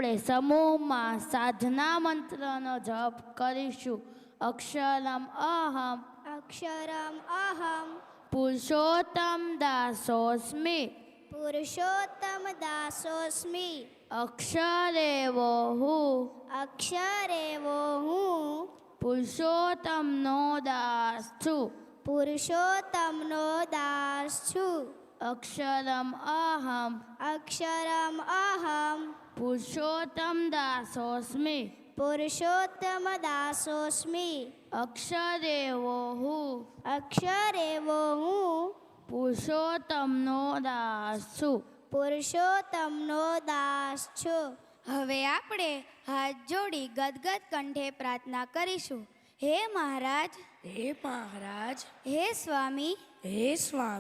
આપણે સમૂહમાં સાધના મંત્રનો જપ કરીશું. અક્ષરમ અહમ અક્ષરમ અહમ પુરુષોત્તમ દાસોસ્મિ પુરુષોત્તમ દાસોસ્મિ અક્ષરેવો હું અક્ષરેવો હું પુરુષોત્તમનો દાસ છું. પુરુષોત્તમનો દાસ છું. અક્ષરમ અહમ અક્ષરમ અહમ પુરુષોત્તમ દાસોસ્મિ પુરુષોત્તમ દાસોસ્મિ અક્ષરેવો હું અક્ષરેવો હું પુરુષોત્તમનો દાસ છું. પુરુષોત્તમનો દાસ છું. હવે આપણે હાથ જોડી ગદગદ કંઠે પ્રાર્થના કરીશું. હે મહારાજ, હે મહારાજ, હે સ્વામી, હે સ્વામી,